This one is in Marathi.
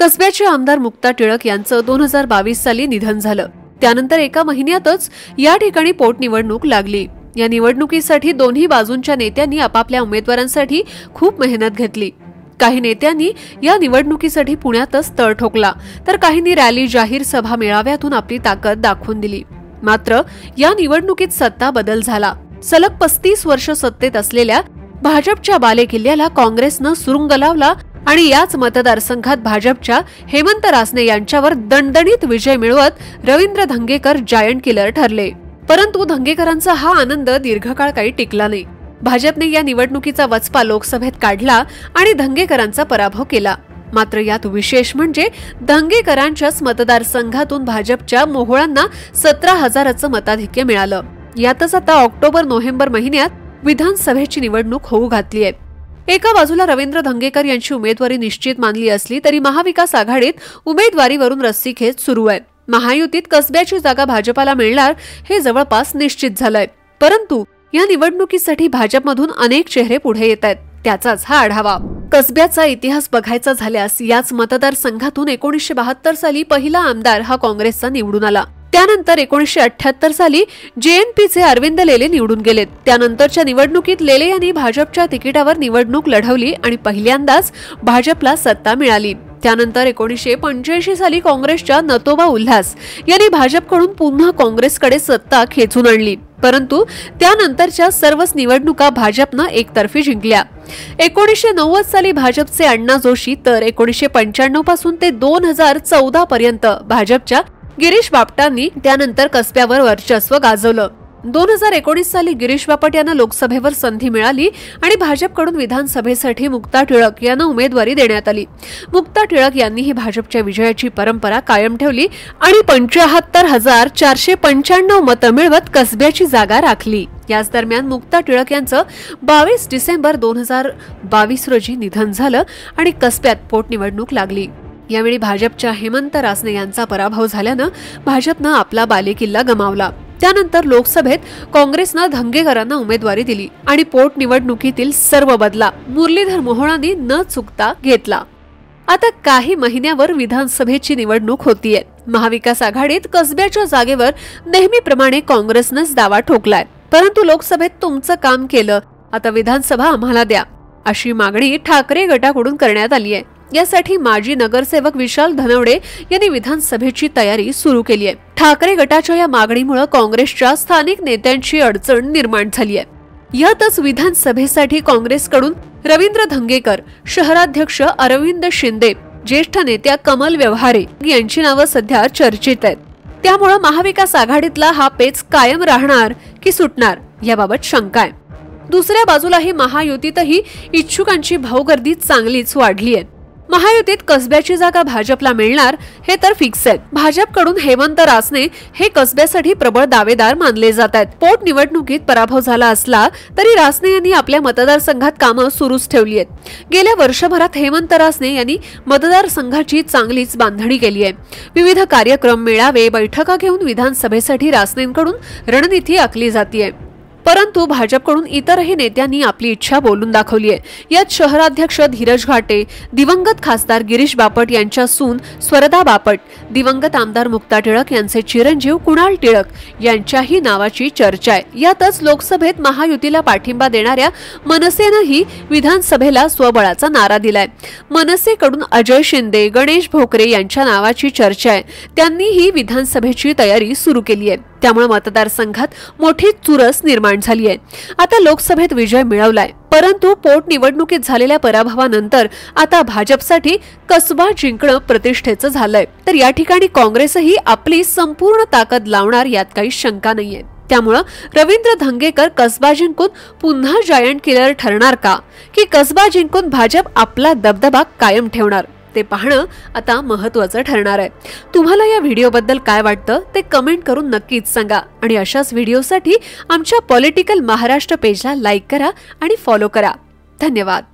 कसब्याचे आमदार मुक्ता टिळक यांचं 2022 साली निधन झालं। त्यानंतर एका महिन्यातच या ठिकाणी पोटनिवडणूक लागली। या निवडणुकीसाठी दोन्ही बाजूंच्या नेत्यांनी आपापल्या उमेदवारांसाठी खूप मेहनत घेतली। काही नेत्यांनी या निवडणुकीसाठी पुण्यातच तळ ठोकला, तर काहींनी रॅली, जाहीर सभा, मेळाव्यातून आपली ताकद दाखवून दिली। मात्र या निवडणुकीत सत्ता बदल झाला। सलग 35 वर्ष सत्तेत असलेल्या भाजपच्या बालेकिल्ल्याला काँग्रेसनं सुरुंग लावला आणि याच मतदारसंघात भाजपच्या हेमंत रासने यांच्यावर दणदणीत विजय मिळवत रवींद्र धंगेकर जायंट किलर ठरले। परंतु धंगेकरांचा हा आनंद दीर्घकाळ काही टिकला नाही। भाजपने या निवडणुकीचा वचपा लोकसभेत काढला आणि धंगेकरांचा पराभव केला। मात्र यात विशेष म्हणजे धंगेकरांच्याच मतदारसंघातून भाजपच्या मोहोळांना 17,000चं मताधिक्य मिळालं। यातच आता ऑक्टोबर-नोव्हेंबर महिन्यात विधानसभेची निवडणूक होऊ घातली आहे। एका बाजूला रवींद्र धंगेकर यांची उमेदवारी निश्चित मानली असली तरी महाविकास आघाडीत उमेदवारीवरून रस्सीखेच सुरू आहे। महायुतीत कसब्याची जागा भाजपाला मिळणार हे जवळपास निश्चित झालंय। परंतु या निवडणुकीसाठी भाजपमधून अनेक चेहरे पुढे येत आहेत, त्याचाच हा आढावा। कसब्याचा इतिहास बघायचा झाल्यास याच मतदारसंघातून 1972 साली पहिला आमदार हा काँग्रेसचा निवडून आला। त्यानंतर 1978 साली जेएनपीचे अरविंद लेले निवडून गेलेत। त्यानंतरच्या निवडणुकीत लेले यांनी भाजपच्या तिकिटावर निवडणूक लढवली आणि पहिल्यांदाच भाजपला सत्ता मिळाली। त्यानंतर 1985 साली काँग्रेसच्या नतोबा उल्हास यांनी भाजपकडून पुन्हा काँग्रेसकडे सत्ता खेचून आणली। परंतु त्यानंतरच्या सर्वच निवडणुका भाजपनं एकतर्फी जिंकल्या। 1990 साली भाजपचे अण्णा जोशी तर 1995 पासून ते 2014 पर्यंत भाजपच्या गिरीश बापटांनी त्यानंतर कसब्यावर वर्चस्व गाजवलं। 2019 साली गिरीश बापट यांना लोकसभेवर संधी मिळाली आणि भाजपकडून विधानसभेसाठी मुक्ता टिळक यांना उमेदवारी देण्यात आली। मुक्ता टिळक यांनीही भाजपच्या विजयाची परंपरा कायम ठेवली आणि 75,495 मतं मिळवत कसब्याची जागा राखली। याच दरम्यान मुक्ता टिळक यांचं 22 डिसेंबर 2022 रोजी निधन झालं आणि कसब्यात पोटनिवडणूक लागली। यावेळी भाजपच्या हेमंत रासने यांचा पराभव झाल्यानं भाजपनं आपला बालेकिल्ला गमावला। त्यानंतर लोकसभेत काँग्रेसनं धंगेकरांना उमेदवारी दिली आणि पोटनिवडणुकीतील सर्व बदला मुरलीधर मोहोळांनी न चुकता घेतला। आता काही महिन्यावर विधानसभेची निवडणूक होतीये। महाविकास आघाडीत कसब्याच्या जागेवर नेहमीप्रमाणे काँग्रेसनंच दावा ठोकलाय। परंतु लोकसभेत तुमचं काम केलं, आता विधानसभा आम्हाला द्या, अशी मागणी ठाकरे गटाकडून करण्यात आली आहे। यासाठी माजी नगरसेवक विशाल धनवडे यांनी विधानसभेची तयारी सुरू केली आहे। ठाकरे गटाच्या या मागणीमुळे काँग्रेसच्या स्थानिक नेत्यांची अडचण निर्माण झाली आहे। यातच विधानसभेसाठी काँग्रेसकडून रवींद्र धंगेकर, शहराध्यक्ष अरविंद शिंदे, ज्येष्ठ नेत्या कमल व्यवहारे यांची नावं सध्या चर्चेत आहेत। त्यामुळे महाविकास आघाडीतला हा पेच कायम राहणार की सुटणार याबाबत शंका आहे। दुसऱ्या बाजूलाही महायुतीतही इच्छुकांची भाऊगर्दी चांगलीच वाढली आहे। महायुतीत कसब्याची जागा भाजपला मिळणार हे तर फिक्स आहे। भाजपकडून हेमंत रासने हे कसब्यासाठी प्रबळ दावेदार मानले जात आहेत। पोटनिवडणुकीत पराभव झाला असला तरी रासने यांनी आपल्या मतदारसंघात कामं सुरूच ठेवली आहेत। गेल्या वर्षभरात हेमंत रासने यांनी मतदारसंघाची चांगलीच बांधणी केली आहे। विविध कार्यक्रम, मेळावे, बैठका घेऊन विधानसभेसाठी रासनेंकडून रणनीती आखली जातीये। परंतु भाजपकडून इतरही नेत्यांनी आपली इच्छा बोलून दाखवली आहे। यात शहराध्यक्ष धीरज घाटे, दिवंगत खासदार गिरीश बापट यांच्या सून स्वरदा बापट, दिवंगत आमदार मुक्ता टिळक यांचे चिरंजीव कुणाल टिळक यांच्याही नावाची चर्चा आहे। यातच लोकसभेत महायुतीला पाठिंबा देणाऱ्या मनसेनंही विधानसभेला स्वबळाचा नारा दिलाय। मनसेकडून अजय शिंदे, गणेश भोकरे यांच्या नावाची चर्चा आहे। त्यांनीही विधानसभेची तयारी सुरू केली आहे। त्यामुळे मतदारसंघात मोठी चुरस निर्माण झाली आहे। आता लोकसभेत विजय मिळवलाय, परंतु पोटनिवडणुकीत झालेल्या पराभवानंतर आता भाजपसाठी कसबा जिंकणं प्रतिष्ठेचं झालंय। तर या ठिकाणी काँग्रेसही आपली संपूर्ण ताकद लावणार यात काही शंका नाहीये। त्यामुळे रवींद्र धंगेकर कसबा जिंकून पुन्हा जायंट किलर ठरणार का, की कसबा जिंकून भाजप आपला दबदबा कायम ठेवणार, ते पाहणं आता महत्त्वाचं ठरणार आहे। तुम्हाला या व्हिडिओबद्दल काय वाटतं ते कमेंट करून नक्कीच सांगा आणि अशाच व्हिडिओसाठी आमच्या पॉलिटिकल महाराष्ट्र पेजला लाईक करा आणि फॉलो करा। धन्यवाद।